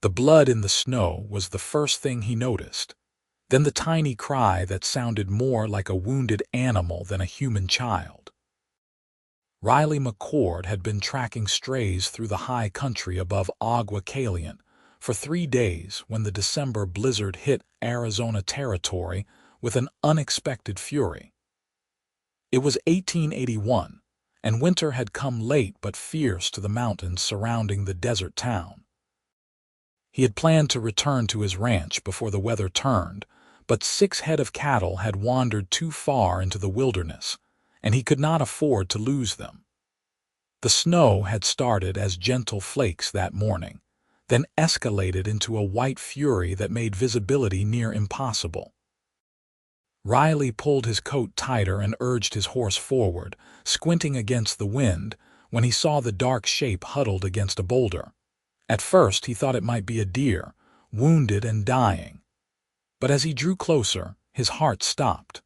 The blood in the snow was the first thing he noticed. Then the tiny cry that sounded more like a wounded animal than a human child. Riley McCord had been tracking strays through the high country above Agua Caliente for 3 days when the December blizzard hit Arizona territory with an unexpected fury. It was 1881, and winter had come late but fierce to the mountains surrounding the desert town. He had planned to return to his ranch before the weather turned, but 6 head of cattle had wandered too far into the wilderness, and he could not afford to lose them. The snow had started as gentle flakes that morning, then escalated into a white fury that made visibility near impossible. Riley pulled his coat tighter and urged his horse forward, squinting against the wind when he saw the dark shape huddled against a boulder. At first he thought it might be a deer, wounded and dying. But as he drew closer, his heart stopped.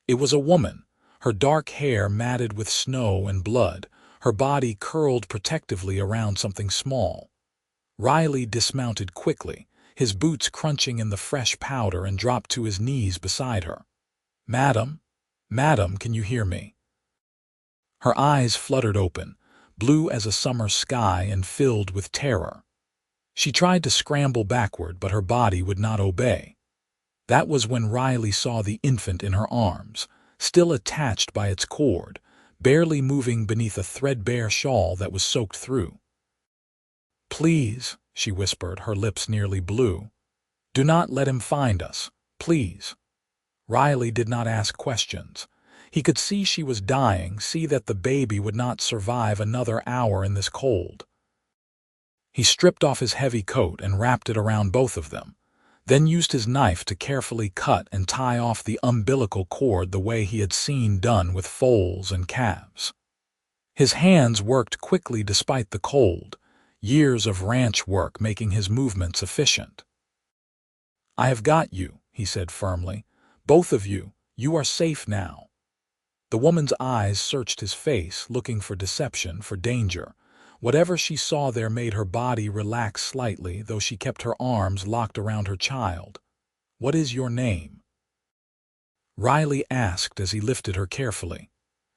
It was a woman, her dark hair matted with snow and blood, her body curled protectively around something small. Riley dismounted quickly, his boots crunching in the fresh powder, and dropped to his knees beside her. "Madam, madam, can you hear me?" Her eyes fluttered open, blue as a summer sky and filled with terror. She tried to scramble backward, but her body would not obey. That was when Riley saw the infant in her arms, still attached by its cord, barely moving beneath a threadbare shawl that was soaked through. "Please," she whispered, her lips nearly blue. "Do not let him find us, please." Riley did not ask questions. He could see she was dying, see that the baby would not survive another hour in this cold. He stripped off his heavy coat and wrapped it around both of them, then used his knife to carefully cut and tie off the umbilical cord the way he had seen done with foals and calves. His hands worked quickly despite the cold, years of ranch work making his movements efficient. "I have got you," he said firmly. "Both of you, you are safe now." The woman's eyes searched his face, looking for deception, for danger. Whatever she saw there made her body relax slightly, though she kept her arms locked around her child. "What is your name?" Riley asked as he lifted her carefully.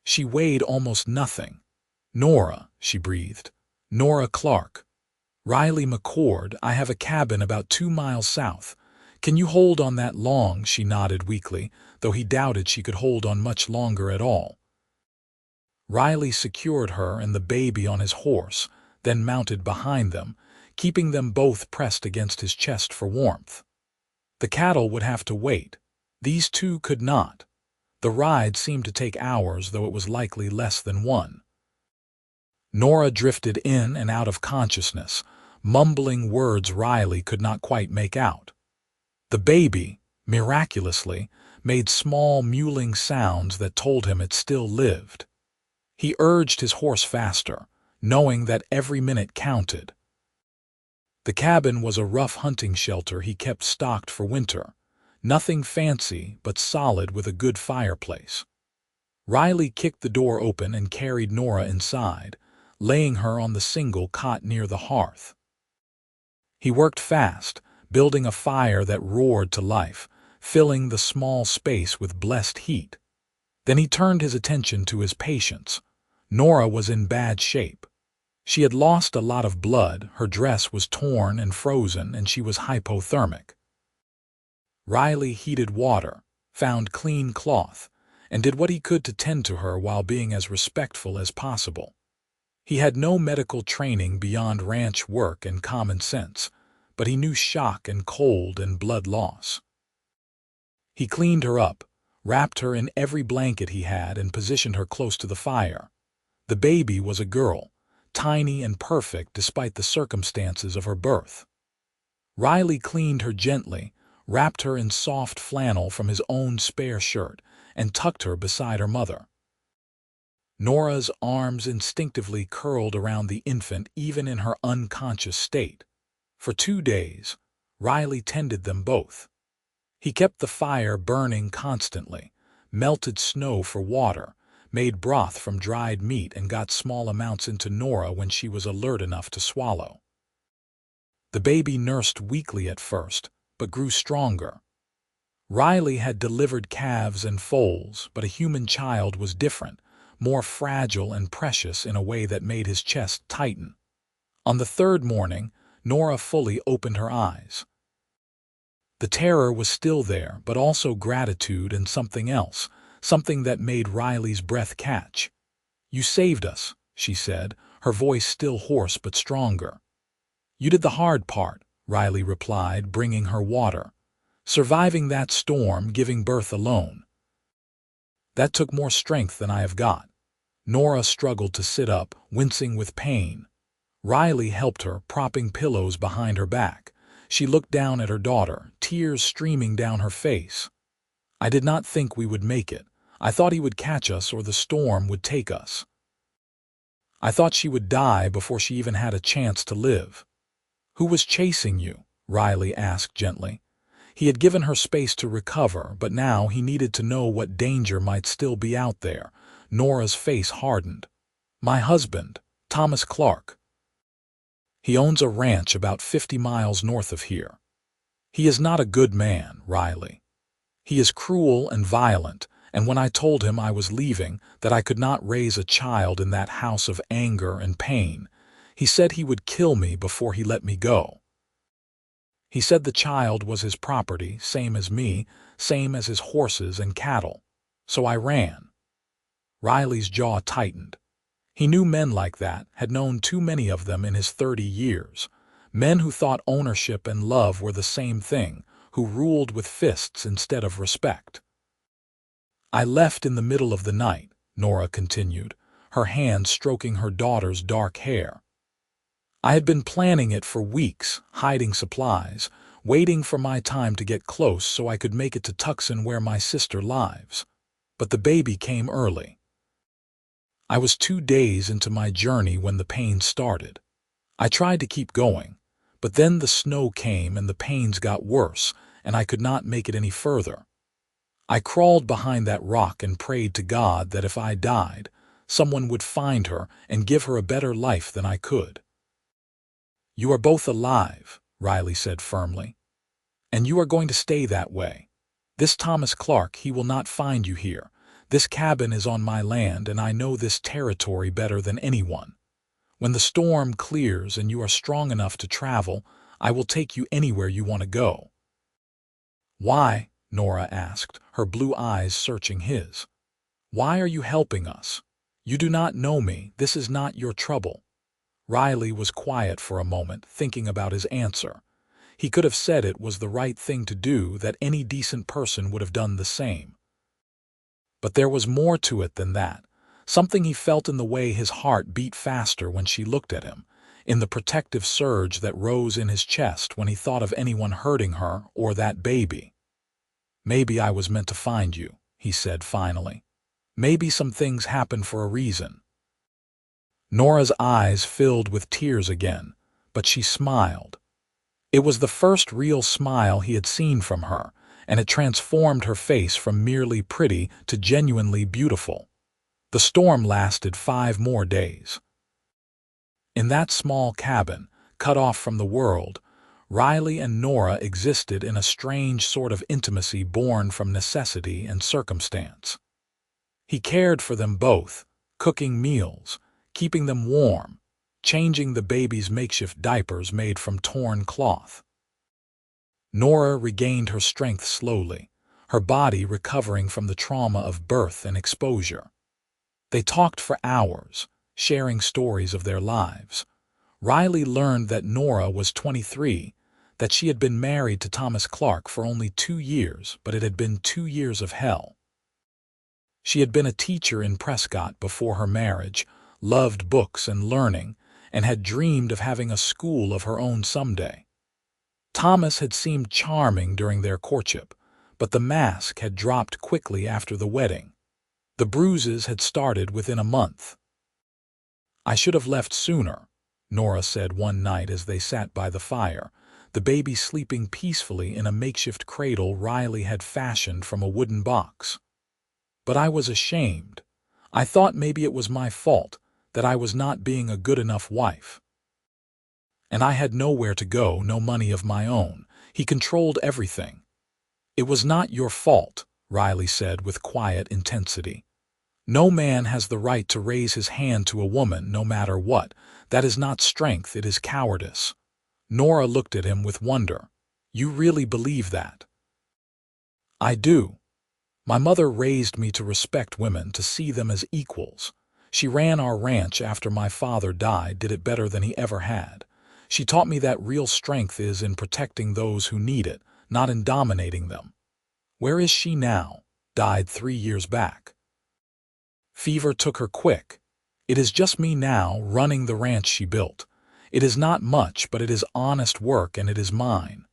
She weighed almost nothing. "Nora," she breathed. "Nora Clark." "Riley McCord, I have a cabin about 2 miles south. Can you hold on that long?" She nodded weakly, though he doubted she could hold on much longer at all. Riley secured her and the baby on his horse, then mounted behind them, keeping them both pressed against his chest for warmth. The cattle would have to wait. These two could not. The ride seemed to take hours, though it was likely less than one. Nora drifted in and out of consciousness, mumbling words Riley could not quite make out. The baby, miraculously, made small mewling sounds that told him it still lived. He urged his horse faster, knowing that every minute counted. The cabin was a rough hunting shelter he kept stocked for winter. Nothing fancy, but solid with a good fireplace. Riley kicked the door open and carried Nora inside, laying her on the single cot near the hearth. He worked fast, building a fire that roared to life, filling the small space with blessed heat. Then he turned his attention to his patients. Nora was in bad shape. She had lost a lot of blood, her dress was torn and frozen, and she was hypothermic. Riley heated water, found clean cloth, and did what he could to tend to her while being as respectful as possible. He had no medical training beyond ranch work and common sense, but he knew shock and cold and blood loss. He cleaned her up, wrapped her in every blanket he had, and positioned her close to the fire. The baby was a girl, tiny and perfect despite the circumstances of her birth. Riley cleaned her gently, wrapped her in soft flannel from his own spare shirt, and tucked her beside her mother. Nora's arms instinctively curled around the infant even in her unconscious state. For 2 days, Riley tended them both. He kept the fire burning constantly, melted snow for water, made broth from dried meat, and got small amounts into Nora when she was alert enough to swallow. The baby nursed weakly at first, but grew stronger. Riley had delivered calves and foals, but a human child was different, more fragile and precious in a way that made his chest tighten. On the third morning, Nora fully opened her eyes. The terror was still there, but also gratitude and something else, something that made Riley's breath catch. "You saved us," she said, her voice still hoarse but stronger. "You did the hard part," Riley replied, bringing her water. "Surviving that storm, giving birth alone. That took more strength than I have got." Nora struggled to sit up, wincing with pain. Riley helped her, propping pillows behind her back. She looked down at her daughter, tears streaming down her face. "I did not think we would make it. I thought he would catch us or the storm would take us. I thought she would die before she even had a chance to live." "Who was chasing you?" Riley asked gently. He had given her space to recover, but now he needed to know what danger might still be out there. Nora's face hardened. "My husband, Thomas Clark. He owns a ranch about 50 miles north of here. He is not a good man, Riley. He is cruel and violent, and when I told him I was leaving, that I could not raise a child in that house of anger and pain, he said he would kill me before he let me go. He said the child was his property, same as me, same as his horses and cattle. So I ran." Riley's jaw tightened. He knew men like that, had known too many of them in his 30 years. Men who thought ownership and love were the same thing, who ruled with fists instead of respect. "I left in the middle of the night," Nora continued, her hand stroking her daughter's dark hair. "I had been planning it for weeks, hiding supplies, waiting for my time to get close so I could make it to Tucson where my sister lives. But the baby came early. I was 2 days into my journey when the pain started. I tried to keep going, but then the snow came and the pains got worse, and I could not make it any further. I crawled behind that rock and prayed to God that if I died, someone would find her and give her a better life than I could." "You are both alive," Riley said firmly. "And you are going to stay that way. This Thomas Clark, he will not find you here. This cabin is on my land, and I know this territory better than anyone. When the storm clears and you are strong enough to travel, I will take you anywhere you want to go." "Why?" Nora asked, her blue eyes searching his. "Why are you helping us? You do not know me. This is not your trouble." Riley was quiet for a moment, thinking about his answer. He could have said it was the right thing to do, that any decent person would have done the same. But there was more to it than that. Something he felt in the way his heart beat faster when she looked at him, in the protective surge that rose in his chest when he thought of anyone hurting her or that baby. "Maybe I was meant to find you," he said finally. "Maybe some things happen for a reason." Nora's eyes filled with tears again, but she smiled. It was the first real smile he had seen from her, and it transformed her face from merely pretty to genuinely beautiful. The storm lasted 5 more days. In that small cabin, cut off from the world, Riley and Nora existed in a strange sort of intimacy born from necessity and circumstance. He cared for them both, cooking meals, keeping them warm, changing the baby's makeshift diapers made from torn cloth. Nora regained her strength slowly, her body recovering from the trauma of birth and exposure. They talked for hours, sharing stories of their lives. Riley learned that Nora was 23, that she had been married to Thomas Clark for only 2 years, but it had been 2 years of hell. She had been a teacher in Prescott before her marriage, loved books and learning, and had dreamed of having a school of her own someday. Thomas had seemed charming during their courtship, but the mask had dropped quickly after the wedding. The bruises had started within a month. "I should have left sooner," Nora said one night as they sat by the fire, the baby sleeping peacefully in a makeshift cradle Riley had fashioned from a wooden box. "But I was ashamed. I thought maybe it was my fault, that I was not being a good enough wife." And I had nowhere to go, no money of my own. He controlled everything. It was not your fault, Riley said with quiet intensity. No man has the right to raise his hand to a woman no matter what. That is not strength, it is cowardice. Nora looked at him with wonder. You really believe that? I do. My mother raised me to respect women, to see them as equals. She ran our ranch after my father died, did it better than he ever had. She taught me that real strength is in protecting those who need it, not in dominating them. Where is she now? Died 3 years back. Fever took her quick. It is just me now, running the ranch she built. It is not much, but it is honest work and it is mine.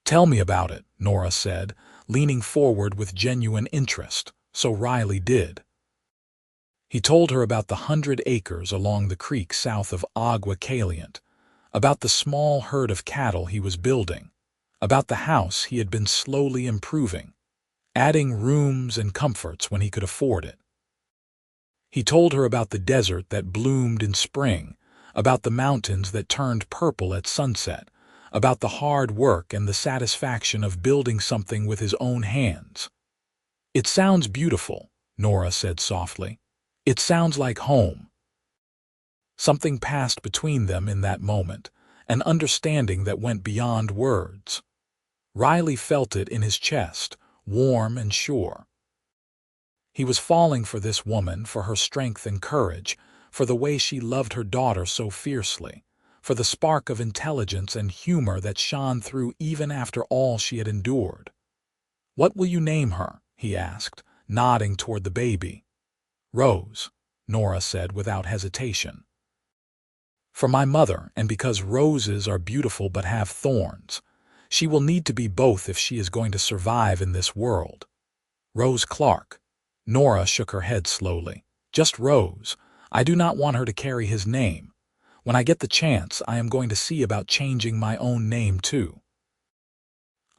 Tell me about it, Nora said, leaning forward with genuine interest. So Riley did. He told her about the 100 acres along the creek south of Agua Caliente, about the small herd of cattle he was building, about the house he had been slowly improving, adding rooms and comforts when he could afford it. He told her about the desert that bloomed in spring, about the mountains that turned purple at sunset, about the hard work and the satisfaction of building something with his own hands. It sounds beautiful, Nora said softly. It sounds like home. Something passed between them in that moment, an understanding that went beyond words. Riley felt it in his chest, warm and sure. He was falling for this woman, for her strength and courage, for the way she loved her daughter so fiercely, for the spark of intelligence and humor that shone through even after all she had endured. What will you name her? He asked, nodding toward the baby. Rose, Nora said without hesitation. For my mother, and because roses are beautiful but have thorns. She will need to be both if she is going to survive in this world. Rose Clark. Nora shook her head slowly. Just Rose. I do not want her to carry his name. When I get the chance, I am going to see about changing my own name too.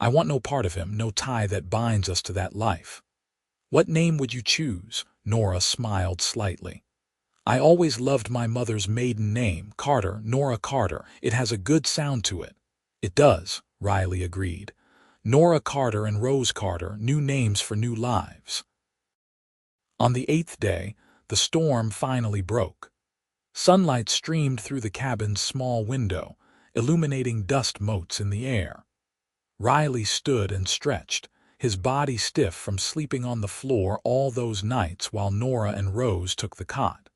I want no part of him, no tie that binds us to that life. What name would you choose? Nora smiled slightly. I always loved my mother's maiden name, Carter, Nora Carter. It has a good sound to it. It does, Riley agreed. Nora Carter and Rose Carter, new names for new lives. On the 8th day, the storm finally broke. Sunlight streamed through the cabin's small window, illuminating dust motes in the air. Riley stood and stretched, his body stiff from sleeping on the floor all those nights while Nora and Rose took the cot.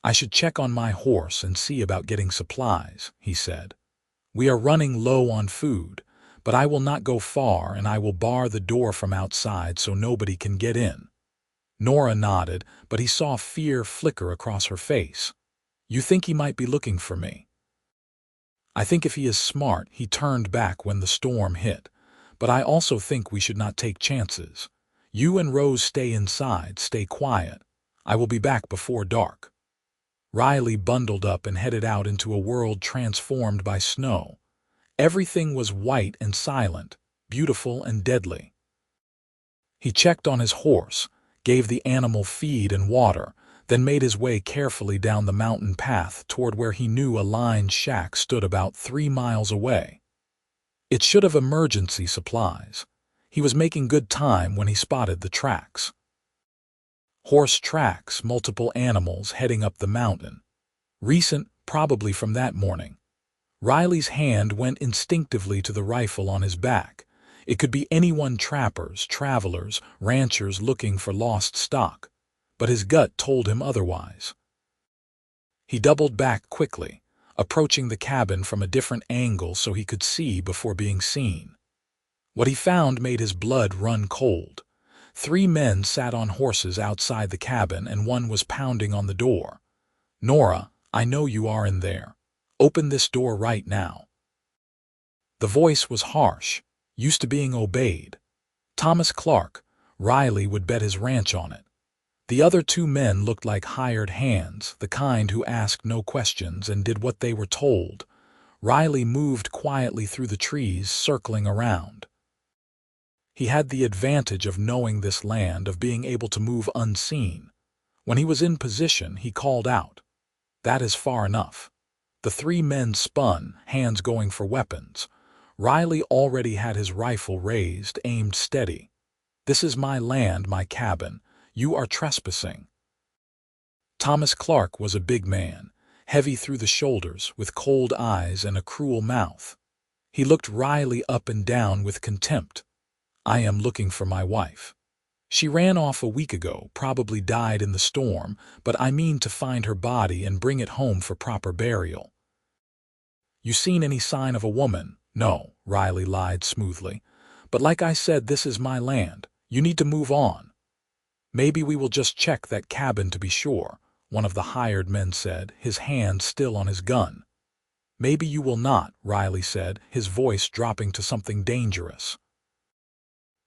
I should check on my horse and see about getting supplies, he said. We are running low on food, but I will not go far and I will bar the door from outside so nobody can get in. Nora nodded, but he saw fear flicker across her face. You think he might be looking for me? I think if he is smart, he turned back when the storm hit. But I also think we should not take chances. You and Rose stay inside, stay quiet. I will be back before dark. Riley bundled up and headed out into a world transformed by snow. Everything was white and silent, beautiful and deadly. He checked on his horse, gave the animal feed and water, then made his way carefully down the mountain path toward where he knew a lined shack stood about 3 miles away. It should have emergency supplies. He was making good time when he spotted the tracks. Horse tracks, multiple animals heading up the mountain. Recent, probably from that morning. Riley's hand went instinctively to the rifle on his back. It could be anyone, trappers, travelers, ranchers looking for lost stock. But his gut told him otherwise. He doubled back quickly, approaching the cabin from a different angle so he could see before being seen. What he found made his blood run cold. 3 men sat on horses outside the cabin and one was pounding on the door. Nora, I know you are in there. Open this door right now. The voice was harsh, used to being obeyed. Thomas Clark, Riley would bet his ranch on it. The other 2 men looked like hired hands, the kind who asked no questions and did what they were told. Riley moved quietly through the trees, circling around. He had the advantage of knowing this land, of being able to move unseen. When he was in position, he called out. That is far enough. The three men spun, hands going for weapons. Riley already had his rifle raised, aimed steady. "This is my land, my cabin. You are trespassing." Thomas Clark was a big man, heavy through the shoulders, with cold eyes and a cruel mouth. He looked Riley up and down with contempt. "I am looking for my wife. She ran off a week ago, probably died in the storm, but I mean to find her body and bring it home for proper burial." "You seen any sign of a woman?" "No," Riley lied smoothly. "But like I said, this is my land. You need to move on." "Maybe we will just check that cabin to be sure," one of the hired men said, his hand still on his gun. "Maybe you will not," Riley said, his voice dropping to something dangerous.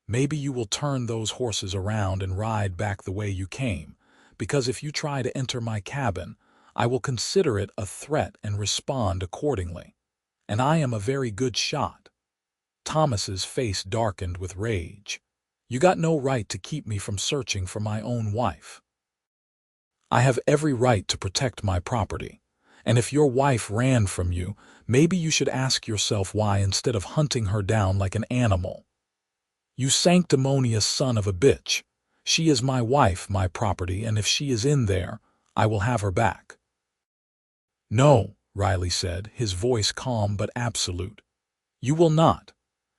"Maybe you will turn those horses around and ride back the way you came, because if you try to enter my cabin, I will consider it a threat and respond accordingly. And I am a very good shot." Thomas's face darkened with rage. "You got no right to keep me from searching for my own wife." "I have every right to protect my property. And if your wife ran from you, maybe you should ask yourself why instead of hunting her down like an animal." "You sanctimonious son of a bitch. She is my wife, my property, and if she is in there, I will have her back." "No," Riley said, his voice calm but absolute. "You will not.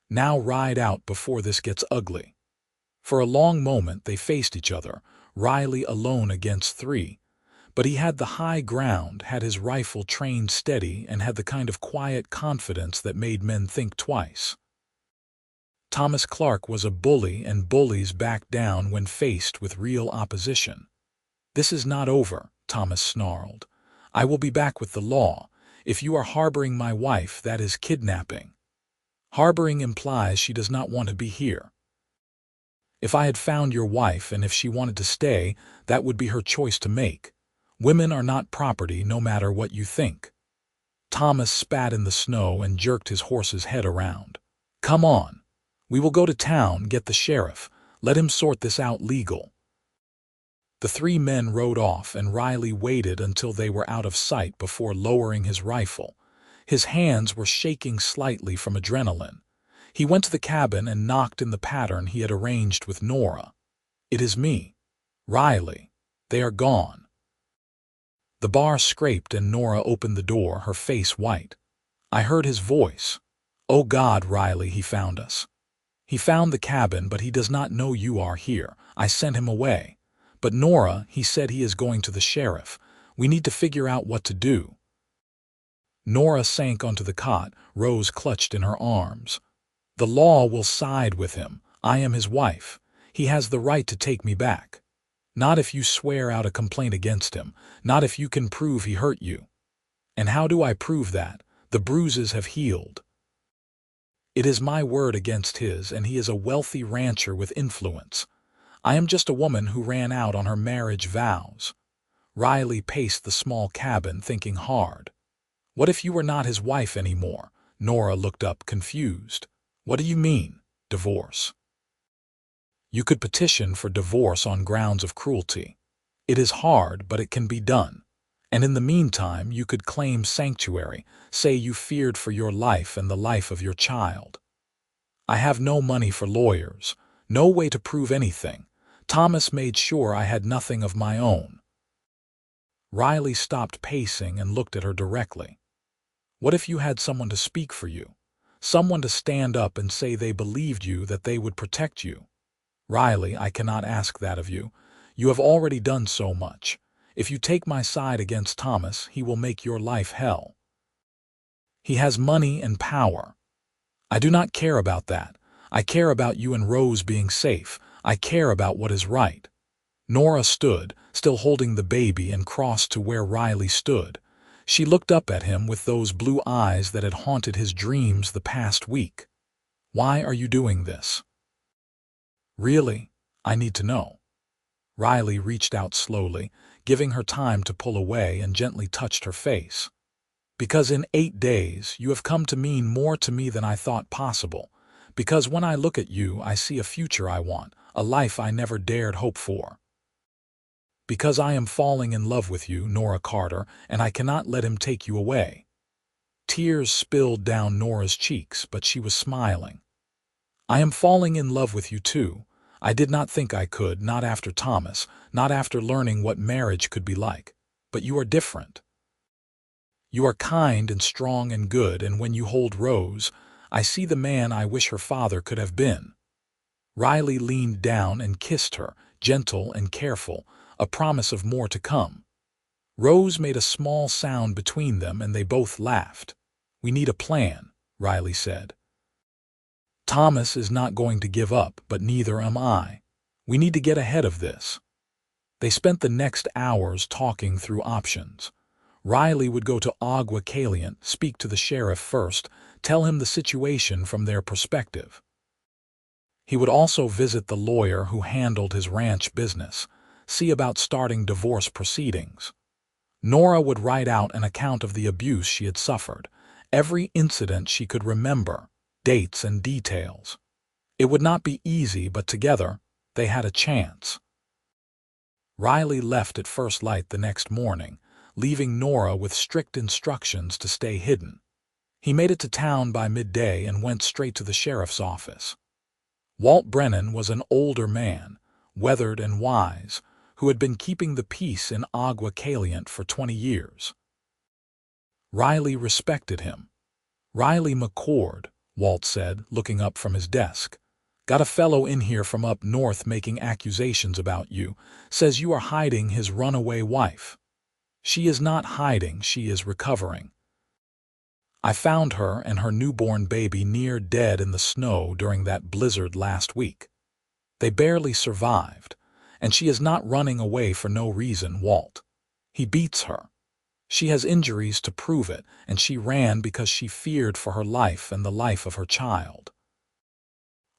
Now ride out before this gets ugly." For a long moment they faced each other, Riley alone against three. But he had the high ground, had his rifle trained steady, and had the kind of quiet confidence that made men think twice. Thomas Clark was a bully, and bullies back down when faced with real opposition. "This is not over," Thomas snarled. "I will be back with the law. If you are harboring my wife, that is kidnapping. Harboring implies she does not want to be here. If I had found your wife and if she wanted to stay, that would be her choice to make. Women are not property, no matter what you think." Thomas spat in the snow and jerked his horse's head around. "Come on. We will go to town, get the sheriff. Let him sort this out legal." The three men rode off, and Riley waited until they were out of sight before lowering his rifle. His hands were shaking slightly from adrenaline. He went to the cabin and knocked in the pattern he had arranged with Nora. "It is me. Riley. They are gone." The bar scraped and Nora opened the door, her face white. "I heard his voice. Oh God, Riley, he found us. He found the cabin, but he does not know you are here. I sent him away. But Nora, he said he is going to the sheriff. We need to figure out what to do." Nora sank onto the cot, Rose clutched in her arms. "The law will side with him. I am his wife. He has the right to take me back. Not if you swear out a complaint against him. Not if you can prove he hurt you." "And how do I prove that? The bruises have healed." "It is my word against his, and he is a wealthy rancher with influence. I am just a woman who ran out on her marriage vows." Riley paced the small cabin, thinking hard. "What if you were not his wife anymore?" Nora looked up, confused. "What do you mean, divorce?" "You could petition for divorce on grounds of cruelty. It is hard, but it can be done. And in the meantime, you could claim sanctuary, say you feared for your life and the life of your child." "I have no money for lawyers, no way to prove anything. Thomas made sure I had nothing of my own." Riley stopped pacing and looked at her directly. "What if you had someone to speak for you? Someone to stand up and say they believed you, that they would protect you?" "Riley, I cannot ask that of you. You have already done so much. If you take my side against Thomas, he will make your life hell. He has money and power. I do not care about that. I care about you and Rose being safe. I care about what is right." Nora stood, still holding the baby, and crossed to where Riley stood. She looked up at him with those blue eyes that had haunted his dreams the past week. "Why are you doing this?" "Really, I need to know." Riley reached out slowly, giving her time to pull away, and gently touched her face. "Because in 8 days you have come to mean more to me than I thought possible. Because when I look at you, I see a future I want, a life I never dared hope for. Because I am falling in love with you, Nora Carter, and I cannot let him take you away. Tears spilled down Nora's cheeks, but she was smiling. "I am falling in love with you too. I did not think I could, not after Thomas, not after learning what marriage could be like. But you are different. You are kind and strong and good, and when you hold Rose, I see the man I wish her father could have been." Riley leaned down and kissed her, gentle and careful, a promise of more to come. Rose made a small sound between them, and they both laughed. "We need a plan," Riley said. "Thomas is not going to give up, but neither am I. We need to get ahead of this." They spent the next hours talking through options. Riley would go to Agua Caliente, speak to the sheriff first, tell him the situation from their perspective. He would also visit the lawyer who handled his ranch business, see about starting divorce proceedings. Nora would write out an account of the abuse she had suffered, every incident she could remember, dates and details. It would not be easy, but together they had a chance. Riley left at first light the next morning, leaving Nora with strict instructions to stay hidden. He made it to town by midday and went straight to the sheriff's office. Walt Brennan was an older man, weathered and wise, who had been keeping the peace in Agua Caliente for 20 years. Riley respected him. "Riley McCord," Walt said, looking up from his desk. "Got a fellow in here from up north making accusations about you, says you are hiding his runaway wife." "She is not hiding, she is recovering. I found her and her newborn baby near dead in the snow during that blizzard last week. They barely survived, and she is not running away for no reason, Walt. He beats her. She has injuries to prove it, and she ran because she feared for her life and the life of her child."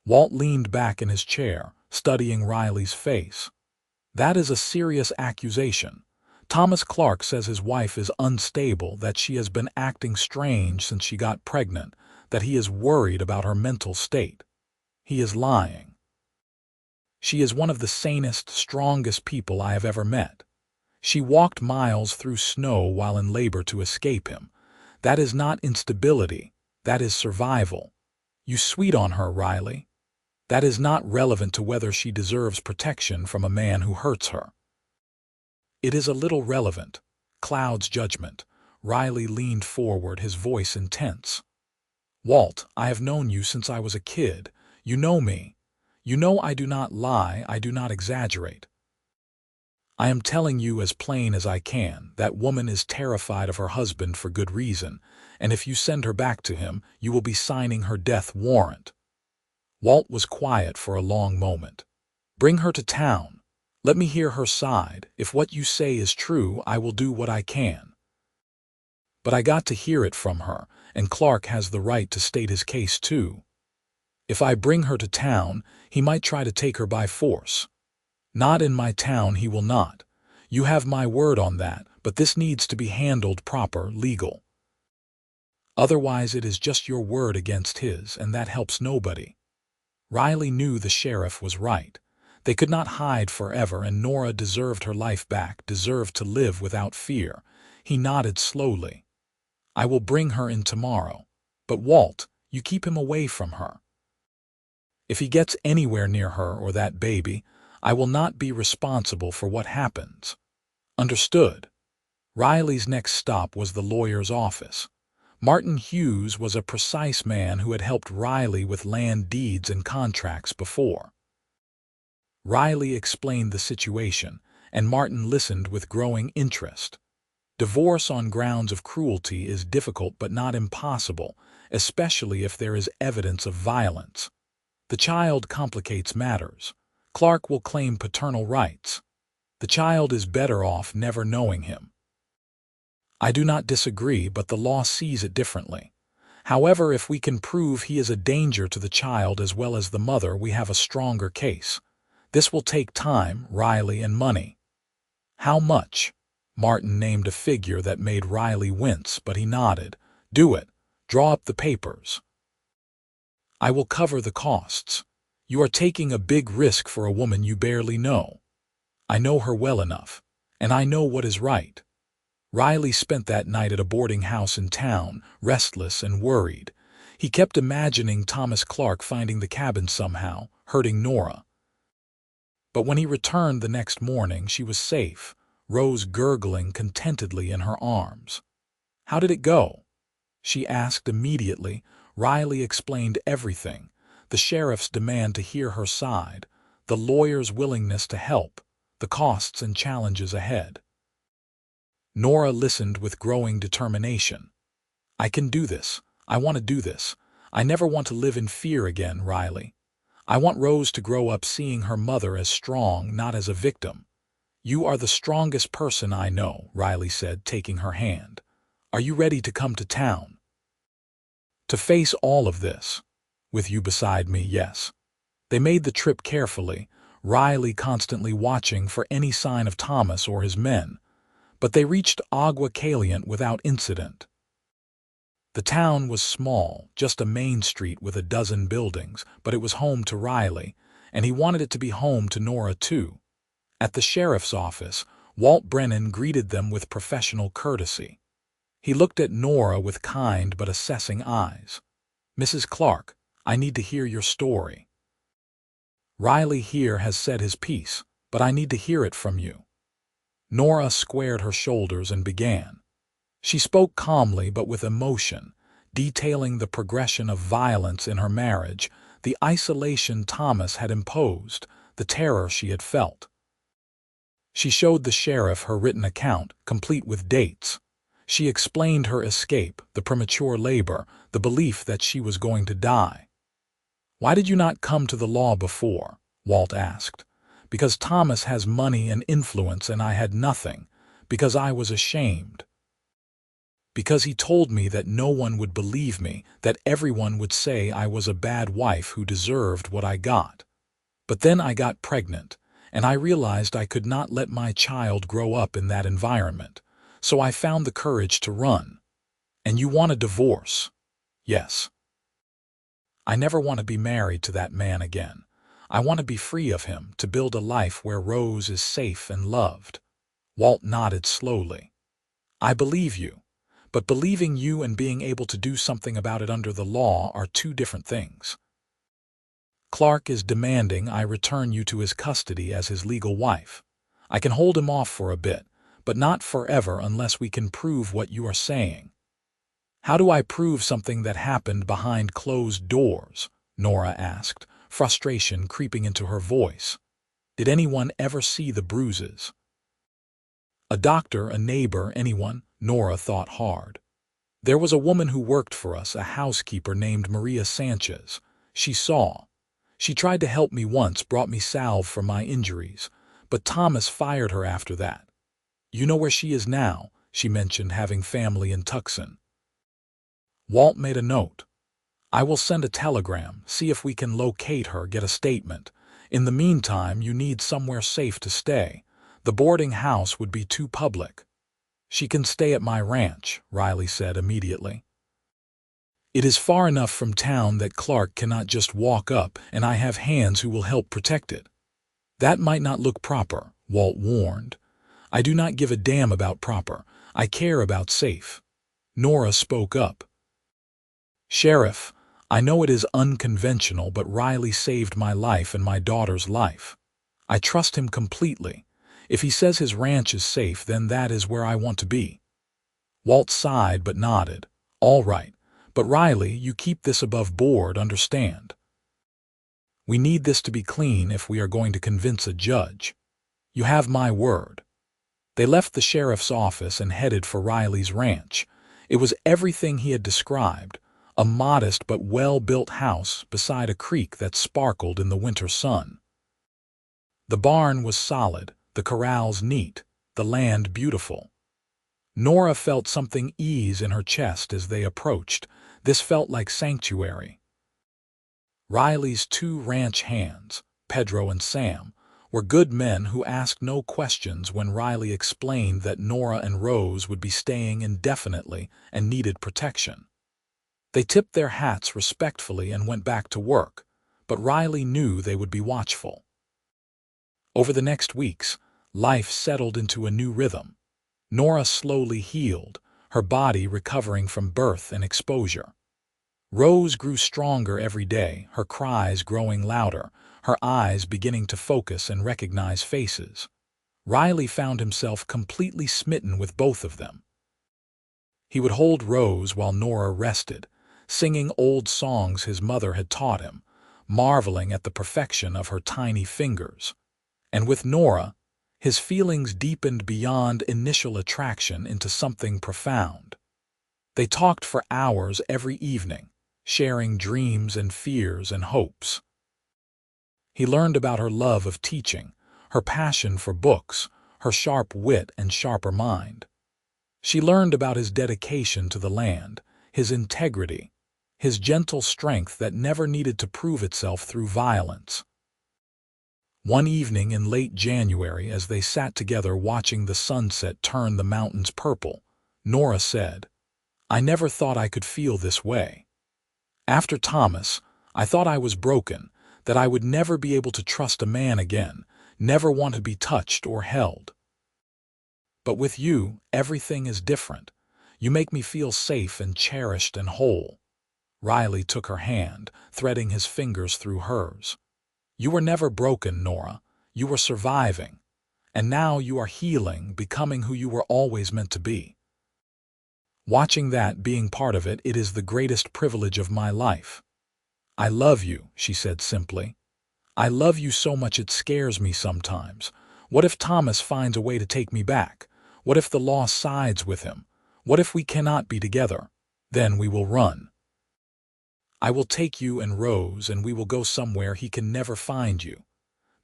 Walt leaned back in his chair, studying Riley's face. "That is a serious accusation. Thomas Clark says his wife is unstable, that she has been acting strange since she got pregnant, that he is worried about her mental state. He is lying. She is one of the sanest, strongest people I have ever met. She walked miles through snow while in labor to escape him. That is not instability, that is survival. You sweet on her, Riley. That is not relevant to whether she deserves protection from a man who hurts her." "It is a little relevant." Cloud's judgment. Riley leaned forward, his voice intense. "Walt, I have known you since I was a kid. You know me. You know I do not lie, I do not exaggerate. I am telling you as plain as I can, that woman is terrified of her husband for good reason, and if you send her back to him, you will be signing her death warrant." Walt was quiet for a long moment. "Bring her to town. Let me hear her side. If what you say is true, I will do what I can. But I got to hear it from her, and Clark has the right to state his case too. If I bring her to town, he might try to take her by force. Not in my town, he will not. You have my word on that, but this needs to be handled proper, legal. Otherwise it is just your word against his, and that helps nobody." Riley knew the sheriff was right. They could not hide forever, and Nora deserved her life back, deserved to live without fear. He nodded slowly. "I will bring her in tomorrow. But Walt, you keep him away from her. If he gets anywhere near her or that baby, I will not be responsible for what happens. Understood?" Riley's next stop was the lawyer's office. Martin Hughes was a precise man who had helped Riley with land deeds and contracts before. Riley explained the situation, and Martin listened with growing interest. Divorce on grounds of cruelty is difficult but not impossible, especially if there is evidence of violence. The child complicates matters. Clark will claim paternal rights. The child is better off never knowing him. I do not disagree, but the law sees it differently. However, if we can prove he is a danger to the child as well as the mother, we have a stronger case. This will take time, Riley, and money. How much? Martin named a figure that made Riley wince, but he nodded. Do it. Draw up the papers. I will cover the costs. You are taking a big risk for a woman you barely know. I know her well enough, and I know what is right. Riley spent that night at a boarding house in town, restless and worried. He kept imagining Thomas Clark finding the cabin somehow, hurting Nora. But when he returned the next morning, she was safe, Rose gurgling contentedly in her arms. "How did it go?" she asked immediately. Riley explained everything: the sheriff's demand to hear her side, the lawyer's willingness to help, the costs and challenges ahead. Nora listened with growing determination. "I can do this. I want to do this. I never want to live in fear again, Riley. I want Rose to grow up seeing her mother as strong, not as a victim." "You are the strongest person I know," Riley said, taking her hand. "Are you ready to come to town? To face all of this? With you beside me, yes." They made the trip carefully, Riley constantly watching for any sign of Thomas or his men, but they reached Agua Caliente without incident. The town was small, just a main street with a dozen buildings, but it was home to Riley, and he wanted it to be home to Nora too. At the sheriff's office, Walt Brennan greeted them with professional courtesy. He looked at Nora with kind but assessing eyes. "Mrs. Clark, I need to hear your story. Riley here has said his piece, but I need to hear it from you." Nora squared her shoulders and began. She spoke calmly but with emotion, detailing the progression of violence in her marriage, the isolation Thomas had imposed, the terror she had felt. She showed the sheriff her written account, complete with dates. She explained her escape, the premature labor, the belief that she was going to die. "Why did you not come to the law before?" Walt asked. "Because Thomas has money and influence and I had nothing. Because I was ashamed. Because he told me that no one would believe me, that everyone would say I was a bad wife who deserved what I got. But then I got pregnant, and I realized I could not let my child grow up in that environment, so I found the courage to run." "And you want a divorce?" "Yes. I never want to be married to that man again. I want to be free of him, to build a life where Rose is safe and loved." Walt nodded slowly. "I believe you. But believing you and being able to do something about it under the law are two different things. Clark is demanding I return you to his custody as his legal wife. I can hold him off for a bit, but not forever unless we can prove what you are saying." "How do I prove something that happened behind closed doors?" Nora asked, frustration creeping into her voice. "Did anyone ever see the bruises?" "A doctor, a neighbor, anyone?" Nora thought hard. "There was a woman who worked for us, a housekeeper named Maria Sanchez. She saw. She tried to help me once, brought me salve for my injuries, but Thomas fired her after that. You know where she is now?" She mentioned having family in Tucson. Walt made a note. "I will send a telegram, see if we can locate her, get a statement. In the meantime, you need somewhere safe to stay. The boarding house would be too public." "She can stay at my ranch," Riley said immediately. "It is far enough from town that Clark cannot just walk up, and I have hands who will help protect it." "That might not look proper," Walt warned. "I do not give a damn about proper. I care about safe." Nora spoke up. "Sheriff, I know it is unconventional, but Riley saved my life and my daughter's life. I trust him completely. If he says his ranch is safe, then that is where I want to be." Walt sighed but nodded. "All right. But Riley, you keep this above board, understand? We need this to be clean if we are going to convince a judge. You have my word." They left the sheriff's office and headed for Riley's ranch. It was everything he had described, a modest but well-built house beside a creek that sparkled in the winter sun. The barn was solid, the corrals neat, the land beautiful. Nora felt something ease in her chest as they approached. This felt like sanctuary. Riley's two ranch hands, Pedro and Sam, were good men who asked no questions when Riley explained that Nora and Rose would be staying indefinitely and needed protection. They tipped their hats respectfully and went back to work, but Riley knew they would be watchful. Over the next weeks, life settled into a new rhythm. Nora slowly healed, her body recovering from birth and exposure. Rose grew stronger every day, her cries growing louder, her eyes beginning to focus and recognize faces. Riley found himself completely smitten with both of them. He would hold Rose while Nora rested, singing old songs his mother had taught him, marveling at the perfection of her tiny fingers. And with Nora, his feelings deepened beyond initial attraction into something profound. They talked for hours every evening, sharing dreams and fears and hopes. He learned about her love of teaching, her passion for books, her sharp wit and sharper mind. She learned about his dedication to the land, his integrity, his gentle strength that never needed to prove itself through violence. One evening in late January, as they sat together watching the sunset turn the mountains purple, Nora said, "I never thought I could feel this way. After Thomas, I thought I was broken, that I would never be able to trust a man again, never want to be touched or held. But with you, everything is different. You make me feel safe and cherished and whole." Riley took her hand, threading his fingers through hers. "You were never broken, Nora. You were surviving. And now you are healing, becoming who you were always meant to be. Watching that, being part of it, it is the greatest privilege of my life." "I love you," she said simply. "I love you so much it scares me sometimes. What if Thomas finds a way to take me back? What if the law sides with him? What if we cannot be together? Then we will run. I will take you and Rose, and we will go somewhere he can never find you.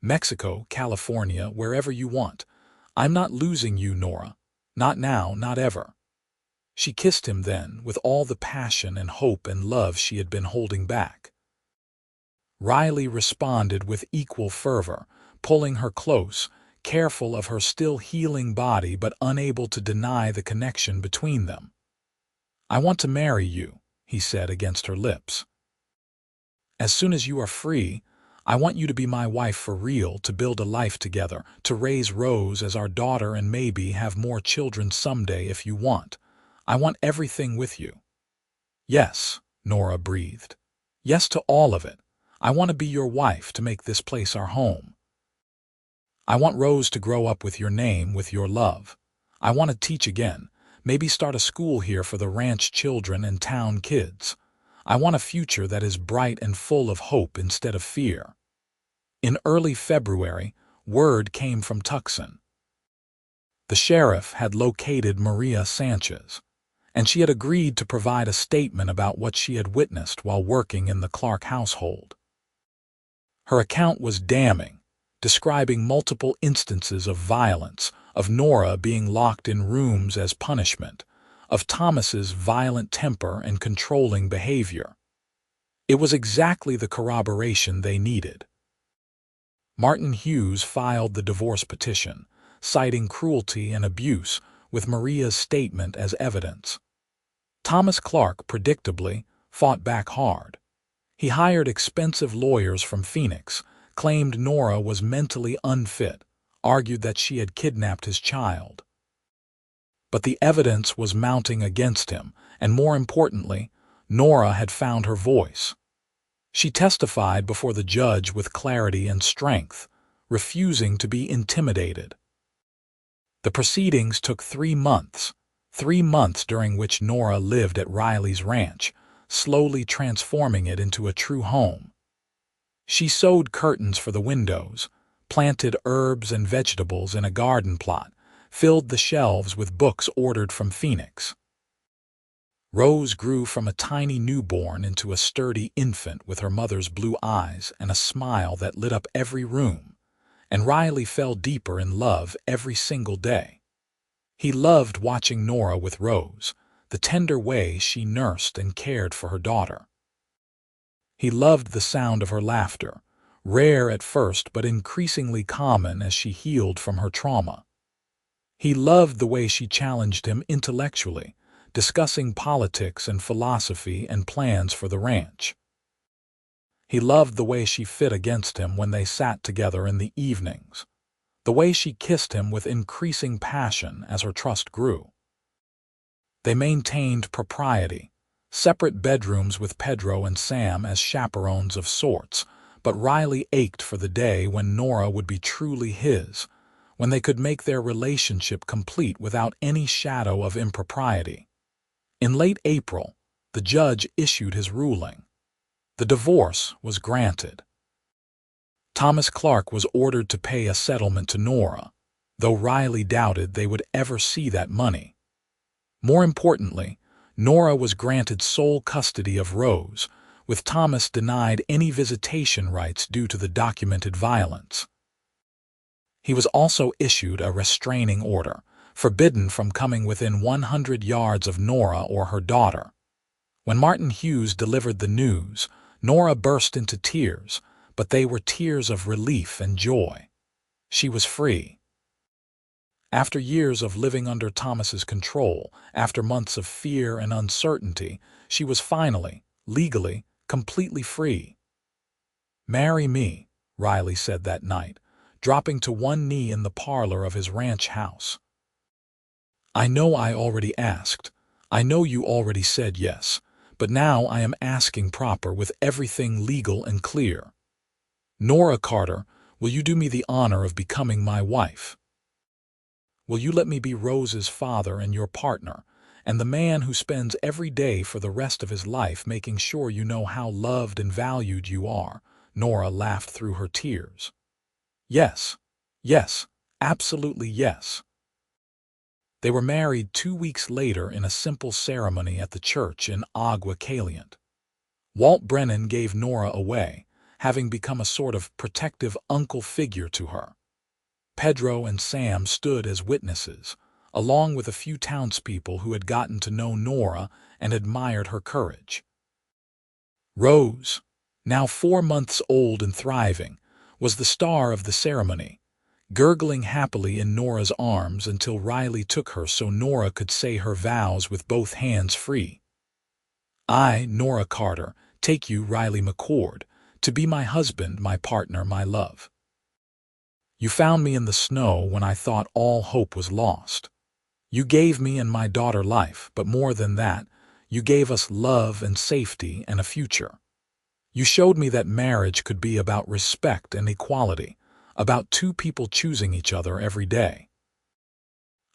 Mexico, California, wherever you want. I'm not losing you, Nora. Not now, not ever." She kissed him then, with all the passion and hope and love she had been holding back. Riley responded with equal fervor, pulling her close, careful of her still healing body but unable to deny the connection between them. "I want to marry you," he said against her lips. "As soon as you are free, I want you to be my wife for real, to build a life together, to raise Rose as our daughter and maybe have more children someday if you want. I want everything with you." "Yes," Nora breathed. "Yes to all of it. I want to be your wife, to make this place our home. I want Rose to grow up with your name, with your love. I want to teach again, maybe start a school here for the ranch children and town kids. I want a future that is bright and full of hope instead of fear." In early February, word came from Tucson. The sheriff had located Maria Sanchez, and she had agreed to provide a statement about what she had witnessed while working in the Clark household. Her account was damning, describing multiple instances of violence, of Nora being locked in rooms as punishment, of Thomas's violent temper and controlling behavior. It was exactly the corroboration they needed. Martin Hughes filed the divorce petition, citing cruelty and abuse, with Maria's statement as evidence. Thomas Clark, predictably, fought back hard. He hired expensive lawyers from Phoenix, claimed Nora was mentally unfit, argued that she had kidnapped his child. But the evidence was mounting against him, and more importantly, Nora had found her voice. She testified before the judge with clarity and strength, refusing to be intimidated. The proceedings took 3 months, 3 months during which Nora lived at Riley's ranch, slowly transforming it into a true home. She sewed curtains for the windows, planted herbs and vegetables in a garden plot, filled the shelves with books ordered from Phoenix. Rose grew from a tiny newborn into a sturdy infant with her mother's blue eyes and a smile that lit up every room, and Riley fell deeper in love every single day. He loved watching Nora with Rose, the tender way she nursed and cared for her daughter. He loved the sound of her laughter, rare at first but increasingly common as she healed from her trauma. He loved the way she challenged him intellectually, discussing politics and philosophy and plans for the ranch. He loved the way she fit against him when they sat together in the evenings, the way she kissed him with increasing passion as her trust grew. They maintained propriety, separate bedrooms with Pedro and Sam as chaperones of sorts, but Riley ached for the day when Nora would be truly his, when they could make their relationship complete without any shadow of impropriety. In late April, the judge issued his ruling. The divorce was granted. Thomas Clark was ordered to pay a settlement to Nora, though Riley doubted they would ever see that money. More importantly, Nora was granted sole custody of Rose, with Thomas denied any visitation rights due to the documented violence. He was also issued a restraining order, forbidden from coming within 100 yards of Nora or her daughter. When Martin Hughes delivered the news, Nora burst into tears, but they were tears of relief and joy. She was free. After years of living under Thomas's control, after months of fear and uncertainty, she was finally, legally, completely free. "Marry me," Riley said that night, dropping to one knee in the parlor of his ranch house. "I know I already asked. I know you already said yes, but now I am asking proper with everything legal and clear. Nora Carter, will you do me the honor of becoming my wife? Will you let me be Rose's father and your partner, and the man who spends every day for the rest of his life making sure you know how loved and valued you are?" Nora laughed through her tears. "Yes, yes, absolutely yes." They were married 2 weeks later in a simple ceremony at the church in Agua Caliente. Walt Brennan gave Nora away, having become a sort of protective uncle figure to her. Pedro and Sam stood as witnesses, along with a few townspeople who had gotten to know Nora and admired her courage. Rose, now 4 months old and thriving, was the star of the ceremony, gurgling happily in Nora's arms until Riley took her so Nora could say her vows with both hands free. "I, Nora Carter, take you, Riley McCord, to be my husband, my partner, my love. You found me in the snow when I thought all hope was lost. You gave me and my daughter life, but more than that, you gave us love and safety and a future. You showed me that marriage could be about respect and equality, about two people choosing each other every day.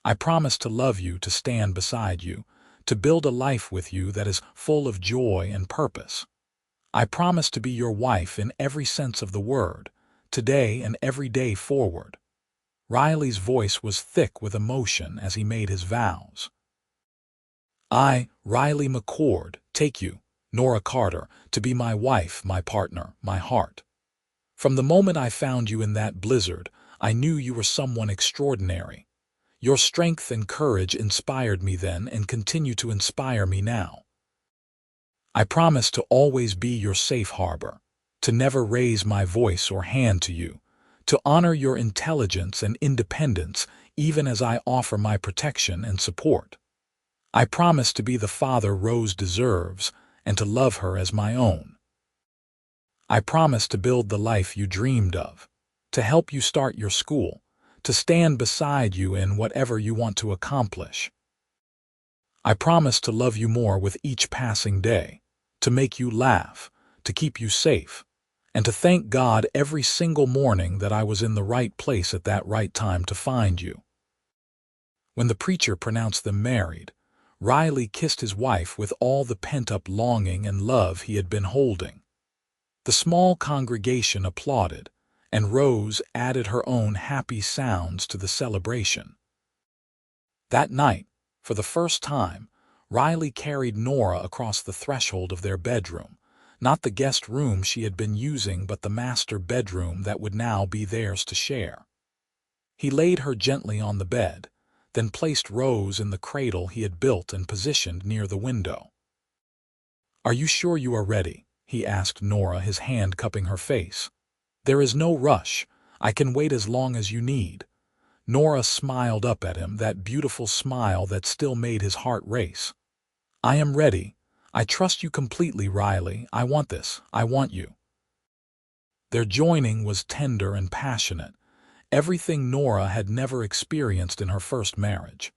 I promise to love you, to stand beside you, to build a life with you that is full of joy and purpose. I promise to be your wife in every sense of the word, today and every day forward." Riley's voice was thick with emotion as he made his vows. "I, Riley McCord, take you, Nora Carter, to be my wife, my partner, my heart. From the moment I found you in that blizzard, I knew you were someone extraordinary. Your strength and courage inspired me then and continue to inspire me now. I promise to always be your safe harbor, to never raise my voice or hand to you, to honor your intelligence and independence even as I offer my protection and support. I promise to be the father Rose deserves and to love her as my own. I promise to build the life you dreamed of, to help you start your school, to stand beside you in whatever you want to accomplish. I promise to love you more with each passing day, to make you laugh, to keep you safe, and to thank God every single morning that I was in the right place at that right time to find you." When the preacher pronounced them married, Riley kissed his wife with all the pent-up longing and love he had been holding. The small congregation applauded, and Rose added her own happy sounds to the celebration. That night, for the first time, Riley carried Nora across the threshold of their bedroom, not the guest room she had been using but the master bedroom that would now be theirs to share. He laid her gently on the bed, then placed Rose in the cradle he had built and positioned near the window. "Are you sure you are ready?" he asked Nora, his hand cupping her face. "There is no rush. I can wait as long as you need." Nora smiled up at him, that beautiful smile that still made his heart race. "I am ready. I trust you completely, Riley. I want this. I want you." Their joining was tender and passionate, everything Nora had never experienced in her first marriage.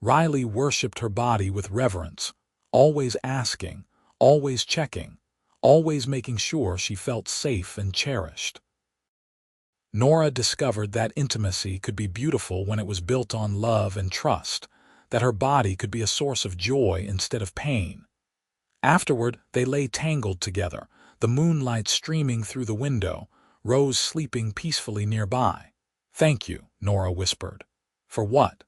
Riley worshipped her body with reverence, always asking, always checking, always making sure she felt safe and cherished. Nora discovered that intimacy could be beautiful when it was built on love and trust, that her body could be a source of joy instead of pain. Afterward, they lay tangled together, the moonlight streaming through the window, Rose sleeping peacefully nearby. "Thank you," Nora whispered. "For what?"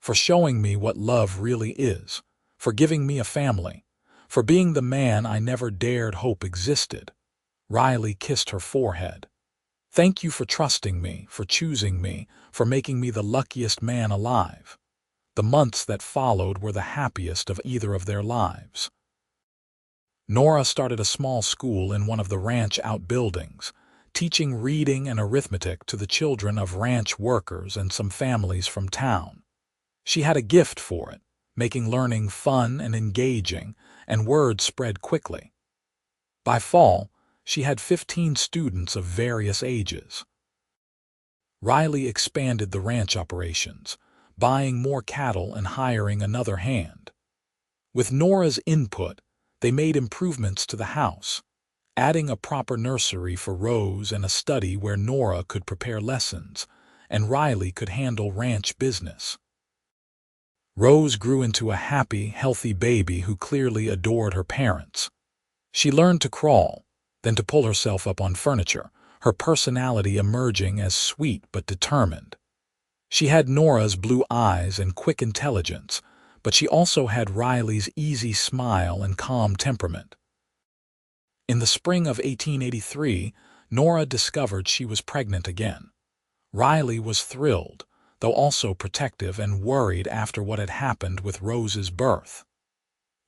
"For showing me what love really is, for giving me a family, for being the man I never dared hope existed." Riley kissed her forehead. "Thank you for trusting me, for choosing me, for making me the luckiest man alive." The months that followed were the happiest of either of their lives. Nora started a small school in one of the ranch outbuildings, teaching reading and arithmetic to the children of ranch workers and some families from town. She had a gift for it, making learning fun and engaging, and word spread quickly. By fall, she had 15 students of various ages. Riley expanded the ranch operations, buying more cattle and hiring another hand. With Nora's input, they made improvements to the house, adding a proper nursery for Rose and a study where Nora could prepare lessons, and Riley could handle ranch business. Rose grew into a happy, healthy baby who clearly adored her parents. She learned to crawl, then to pull herself up on furniture, her personality emerging as sweet but determined. She had Nora's blue eyes and quick intelligence, but she also had Riley's easy smile and calm temperament. In the spring of 1883, Nora discovered she was pregnant again. Riley was thrilled, though also protective and worried after what had happened with Rose's birth.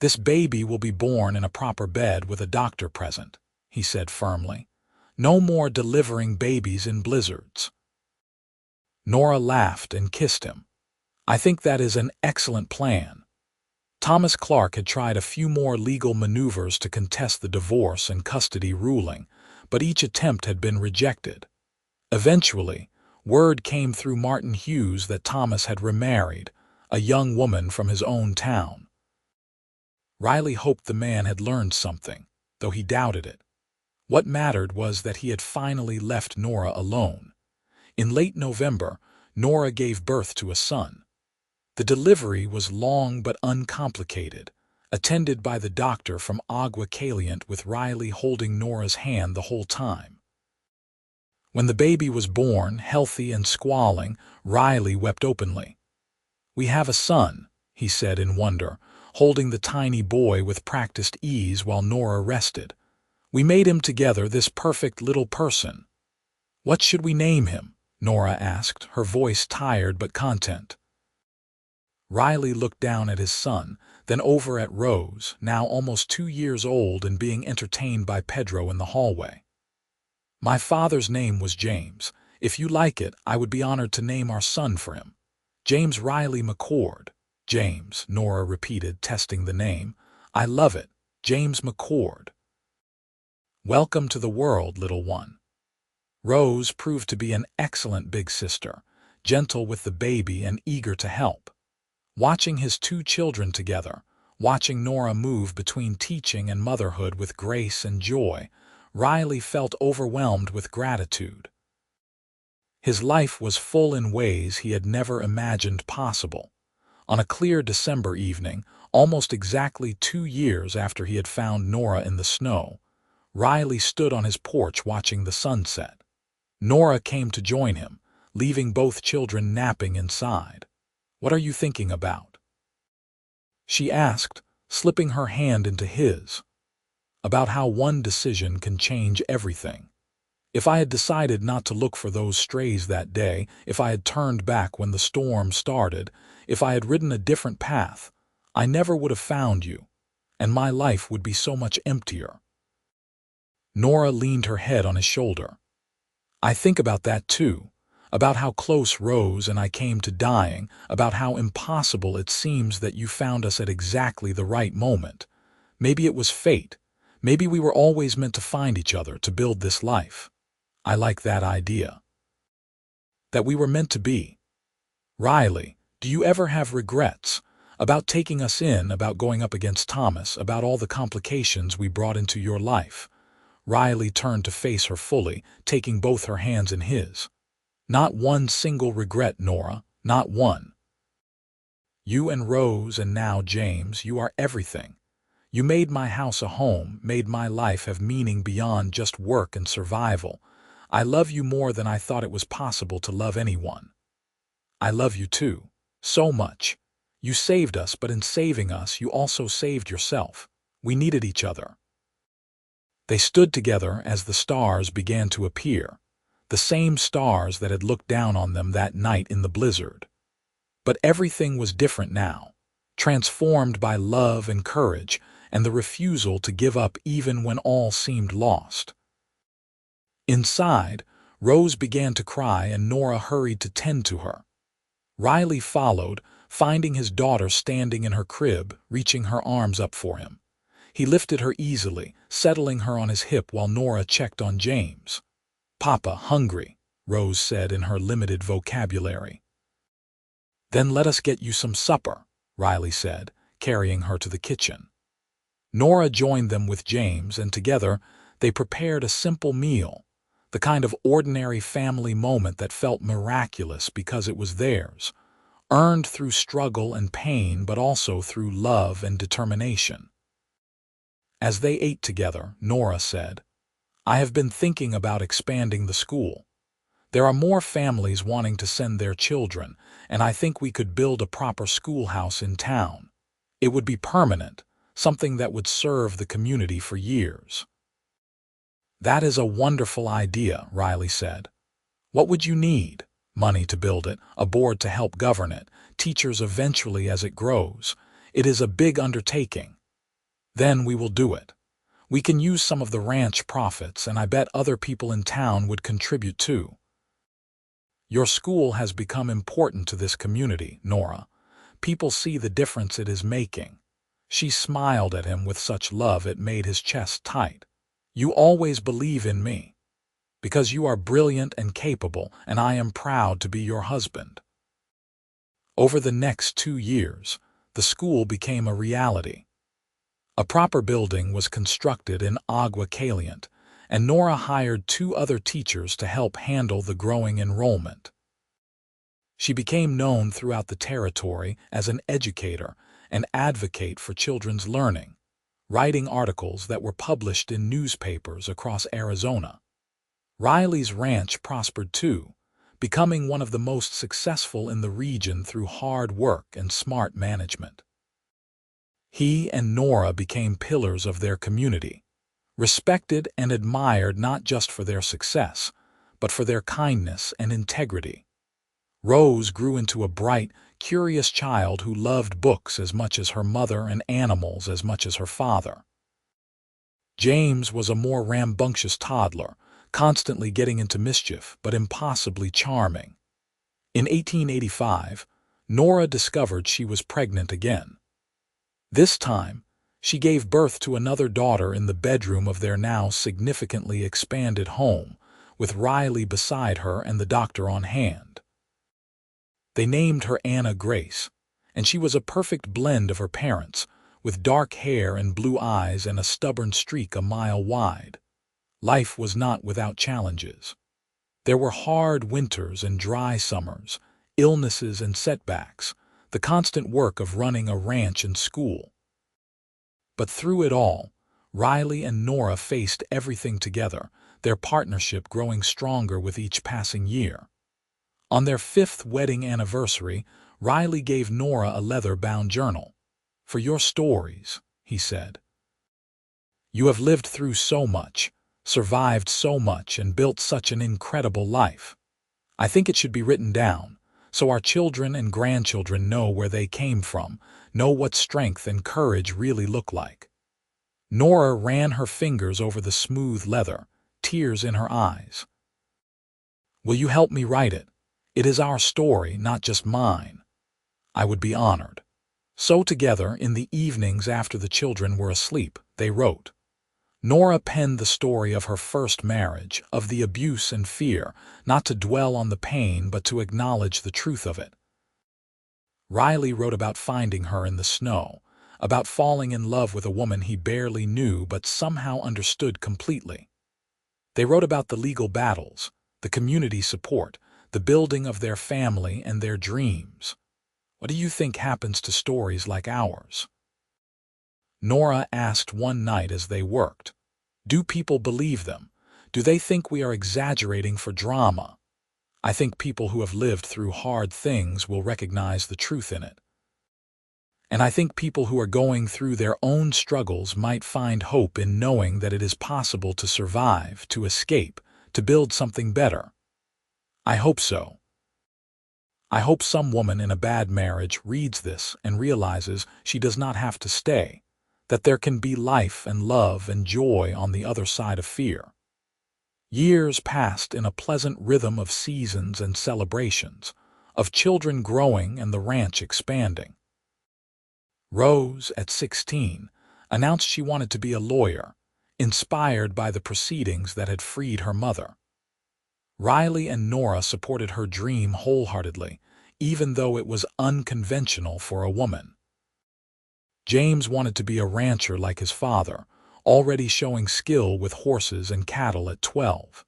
"This baby will be born in a proper bed with a doctor present," he said firmly. "No more delivering babies in blizzards." Nora laughed and kissed him. "I think that is an excellent plan." Thomas Clark had tried a few more legal maneuvers to contest the divorce and custody ruling, but each attempt had been rejected. Eventually, word came through Martin Hughes that Thomas had remarried, a young woman from his own town. Riley hoped the man had learned something, though he doubted it. What mattered was that he had finally left Nora alone. In late November, Nora gave birth to a son. The delivery was long but uncomplicated, attended by the doctor from Agua Caliente with Riley holding Nora's hand the whole time. When the baby was born, healthy and squalling, Riley wept openly. "We have a son," he said in wonder, holding the tiny boy with practiced ease while Nora rested. "We made him together, this perfect little person." "What should we name him?" Nora asked, her voice tired but content. Riley looked down at his son, then over at Rose, now almost 2 years old and being entertained by Pedro in the hallway. "My father's name was James. If you like it, I would be honored to name our son for him." "James Riley McCord." "James," Nora repeated, testing the name. "I love it. James McCord." "Welcome to the world, little one." Rose proved to be an excellent big sister, gentle with the baby and eager to help. Watching his 2 children together, watching Nora move between teaching and motherhood with grace and joy, Riley felt overwhelmed with gratitude. His life was full in ways he had never imagined possible. On a clear December evening, almost exactly 2 years after he had found Nora in the snow, Riley stood on his porch watching the sunset. Nora came to join him, leaving both children napping inside. "What are you thinking about?" she asked, slipping her hand into his. "About how one decision can change everything. If I had decided not to look for those strays that day, if I had turned back when the storm started, if I had ridden a different path, I never would have found you, and my life would be so much emptier." Nora leaned her head on his shoulder. "I think about that too. About how close Rose and I came to dying, about how impossible it seems that you found us at exactly the right moment. Maybe it was fate. Maybe we were always meant to find each other to build this life. I like that idea." that we were meant to be. Riley, do you ever have regrets? About taking us in, about going up against Thomas, about all the complications we brought into your life? Riley turned to face her fully, taking both her hands in his. Not one single regret, Nora, not one. You and Rose and now James, you are everything. You made my house a home, made my life have meaning beyond just work and survival. I love you more than I thought it was possible to love anyone. I love you too, so much. You saved us, but in saving us, you also saved yourself. We needed each other. They stood together as the stars began to appear, the same stars that had looked down on them that night in the blizzard. But everything was different now, transformed by love and courage and the refusal to give up even when all seemed lost. Inside, Rose began to cry and Nora hurried to tend to her. Riley followed, finding his daughter standing in her crib, reaching her arms up for him. He lifted her easily, settling her on his hip while Nora checked on James. "Papa, hungry," Rose said in her limited vocabulary. "Then let us get you some supper," Riley said, carrying her to the kitchen. Nora joined them with James, and together they prepared a simple meal, the kind of ordinary family moment that felt miraculous because it was theirs, earned through struggle and pain but also through love and determination. As they ate together, Nora said, "I have been thinking about expanding the school. There are more families wanting to send their children, and I think we could build a proper schoolhouse in town. It would be permanent, something that would serve the community for years." "That is a wonderful idea," Riley said. "What would you need? Money to build it, a board to help govern it, teachers eventually as it grows. It is a big undertaking. Then we will do it. We can use some of the ranch profits, and I bet other people in town would contribute too. Your school has become important to this community, Nora. People see the difference it is making." She smiled at him with such love it made his chest tight. "You always believe in me, because you are brilliant and capable, and I am proud to be your husband." Over the next 2 years, the school became a reality. A proper building was constructed in Agua Caliente, and Nora hired 2 other teachers to help handle the growing enrollment. She became known throughout the territory as an educator and advocate for children's learning, writing articles that were published in newspapers across Arizona. Riley's ranch prospered too, becoming one of the most successful in the region through hard work and smart management. He and Nora became pillars of their community, respected and admired not just for their success, but for their kindness and integrity. Rose grew into a bright, curious child who loved books as much as her mother and animals as much as her father. James was a more rambunctious toddler, constantly getting into mischief but impossibly charming. In 1885, Nora discovered she was pregnant again. This time, she gave birth to another daughter in the bedroom of their now significantly expanded home, with Riley beside her and the doctor on hand. They named her Anna Grace, and she was a perfect blend of her parents, with dark hair and blue eyes and a stubborn streak a mile wide. Life was not without challenges. There were hard winters and dry summers, illnesses and setbacks, the constant work of running a ranch and school. But through it all, Riley and Nora faced everything together, their partnership growing stronger with each passing year. On their 5th wedding anniversary, Riley gave Nora a leather-bound journal. "For your stories," he said. "You have lived through so much, survived so much, and built such an incredible life. I think it should be written down, so our children and grandchildren know where they came from, know what strength and courage really look like." Nora ran her fingers over the smooth leather, tears in her eyes. "Will you help me write it? It is our story, not just mine." "I would be honored." So together, in the evenings after the children were asleep, they wrote. Nora penned the story of her first marriage, of the abuse and fear, not to dwell on the pain but to acknowledge the truth of it. Riley wrote about finding her in the snow, about falling in love with a woman he barely knew but somehow understood completely. They wrote about the legal battles, the community support, the building of their family and their dreams. What do you think happens to stories like ours? Nora asked one night as they worked. Do people believe them? Do they think we are exaggerating for drama? I think people who have lived through hard things will recognize the truth in it. And I think people who are going through their own struggles might find hope in knowing that it is possible to survive, to escape, to build something better. I hope so. I hope some woman in a bad marriage reads this and realizes she does not have to stay, that there can be life and love and joy on the other side of fear. Years passed in a pleasant rhythm of seasons and celebrations, of children growing and the ranch expanding. Rose, at 16, announced she wanted to be a lawyer, inspired by the proceedings that had freed her mother. Riley and Nora supported her dream wholeheartedly, even though it was unconventional for a woman. James wanted to be a rancher like his father, already showing skill with horses and cattle at 12.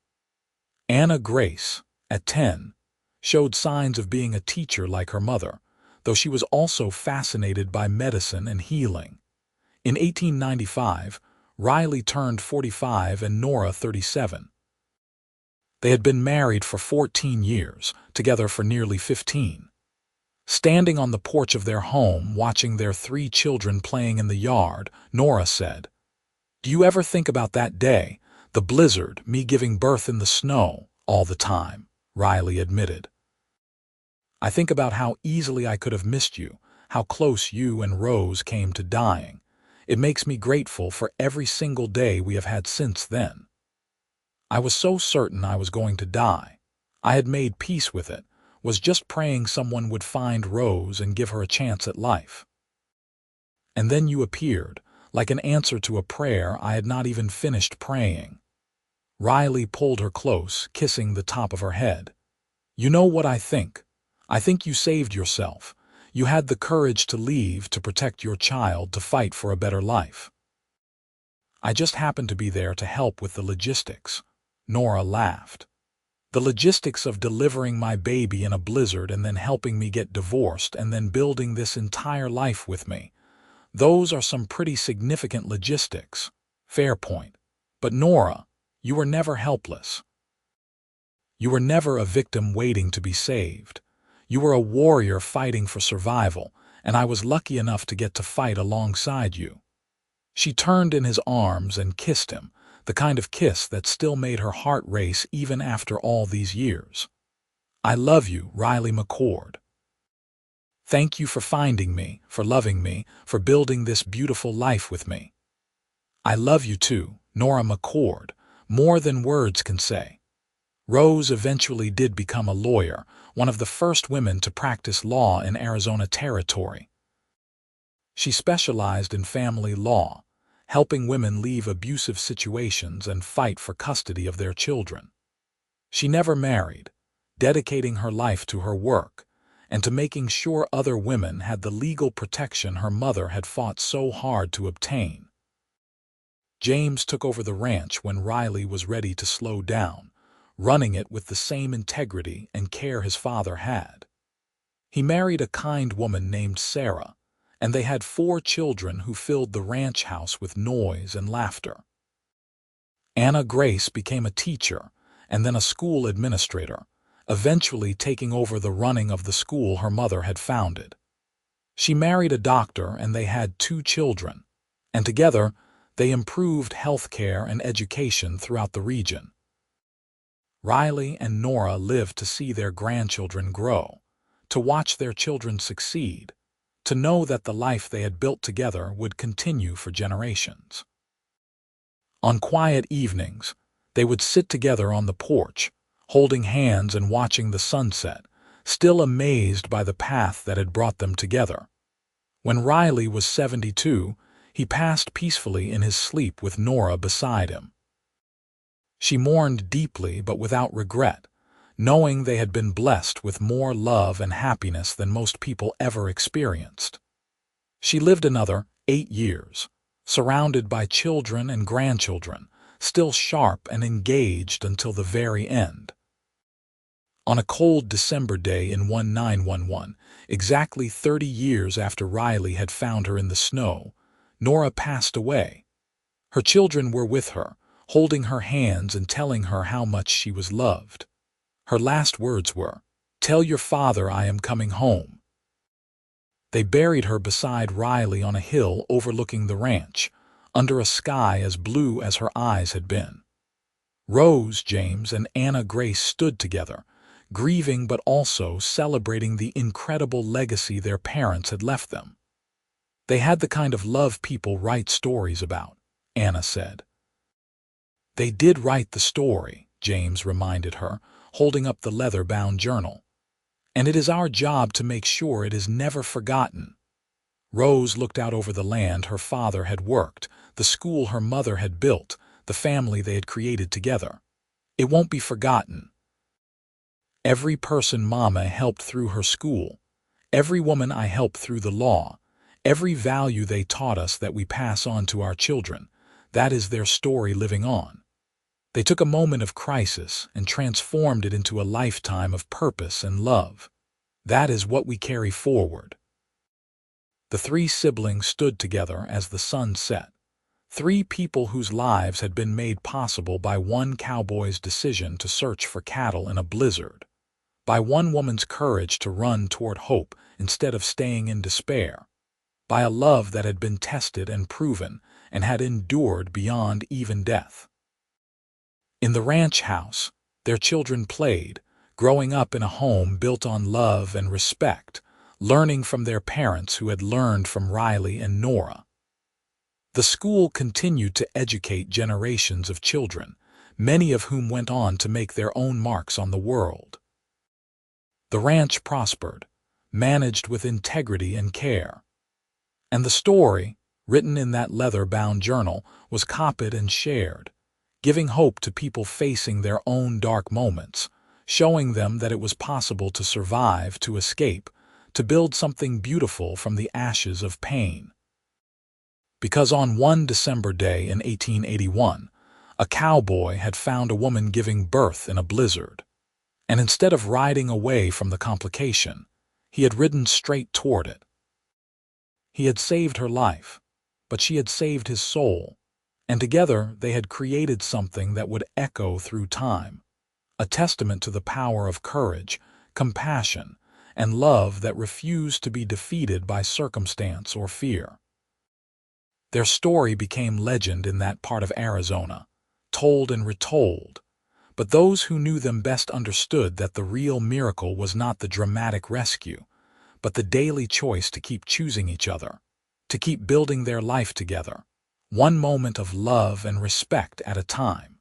Anna Grace, at 10, showed signs of being a teacher like her mother, though she was also fascinated by medicine and healing. In 1895, Riley turned 45 and Nora 37. They had been married for 14 years, together for nearly 15. Standing on the porch of their home, watching their 3 children playing in the yard, Nora said, "Do you ever think about that day, the blizzard, me giving birth in the snow, all the time?" Riley admitted. "I think about how easily I could have missed you, how close you and Rose came to dying. It makes me grateful for every single day we have had since then. I was so certain I was going to die. I had made peace with it, was just praying someone would find Rose and give her a chance at life. And then you appeared, like an answer to a prayer I had not even finished praying." Riley pulled her close, kissing the top of her head. "You know what I think? I think you saved yourself. You had the courage to leave, to protect your child, to fight for a better life. I just happened to be there to help with the logistics." Nora laughed. "The logistics of delivering my baby in a blizzard and then helping me get divorced and then building this entire life with me. Those are some pretty significant logistics." Fair point. But Nora, you were never helpless. You were never a victim waiting to be saved. You were a warrior fighting for survival, and I was lucky enough to get to fight alongside you." She turned in his arms and kissed him, the kind of kiss that still made her heart race even after all these years. "I love you, Riley McCord. Thank you for finding me, for loving me, for building this beautiful life with me." "I love you too, Nora McCord, more than words can say." Rose eventually did become a lawyer, one of the first women to practice law in Arizona Territory. She specialized in family law, helping women leave abusive situations and fight for custody of their children. She never married, dedicating her life to her work and to making sure other women had the legal protection her mother had fought so hard to obtain. James took over the ranch when Riley was ready to slow down, running it with the same integrity and care his father had. He married a kind woman named Sarah, and they had 4 children who filled the ranch house with noise and laughter. Anna Grace became a teacher and then a school administrator, eventually taking over the running of the school her mother had founded. She married a doctor and they had 2 children, and together they improved health care and education throughout the region. Riley and Nora lived to see their grandchildren grow, to watch their children succeed, to know that the life they had built together would continue for generations. On quiet evenings, they would sit together on the porch, holding hands and watching the sunset, still amazed by the path that had brought them together. When Riley was 72, He passed peacefully in his sleep with Nora beside him. She mourned deeply but without regret, knowing they had been blessed with more love and happiness than most people ever experienced. She lived another 8 years, surrounded by children and grandchildren, still sharp and engaged until the very end. On a cold December day in 1911, exactly 30 years after Riley had found her in the snow, Nora passed away. Her children were with her, holding her hands and telling her how much she was loved. Her last words were, "Tell your father I am coming home." They buried her beside Riley on a hill overlooking the ranch, under a sky as blue as her eyes had been. Rose, James, and Anna Grace stood together, grieving but also celebrating the incredible legacy their parents had left them. "They had the kind of love people write stories about," Anna said. "They did write the story," James reminded her, holding up the leather-bound journal. "And it is our job to make sure it is never forgotten." Rose looked out over the land her father had worked, the school her mother had built, the family they had created together. "It won't be forgotten. Every person Mama helped through her school, every woman I helped through the law, every value they taught us that we pass on to our children, that is their story living on. They took a moment of crisis and transformed it into a lifetime of purpose and love. That is what we carry forward." The three siblings stood together as the sun set. Three people whose lives had been made possible by one cowboy's decision to search for cattle in a blizzard, by one woman's courage to run toward hope instead of staying in despair, by a love that had been tested and proven and had endured beyond even death. In the ranch house, their children played, growing up in a home built on love and respect, learning from their parents who had learned from Riley and Nora. The school continued to educate generations of children, many of whom went on to make their own marks on the world. The ranch prospered, managed with integrity and care. And the story, written in that leather-bound journal, was copied and shared, giving hope to people facing their own dark moments, showing them that it was possible to survive, to escape, to build something beautiful from the ashes of pain. Because on one December day in 1881, a cowboy had found a woman giving birth in a blizzard, and instead of riding away from the complication, he had ridden straight toward it. He had saved her life, but she had saved his soul, and together they had created something that would echo through time, a testament to the power of courage, compassion, and love that refused to be defeated by circumstance or fear. Their story became legend in that part of Arizona, told and retold, but those who knew them best understood that the real miracle was not the dramatic rescue, but the daily choice to keep choosing each other, to keep building their life together, one moment of love and respect at a time.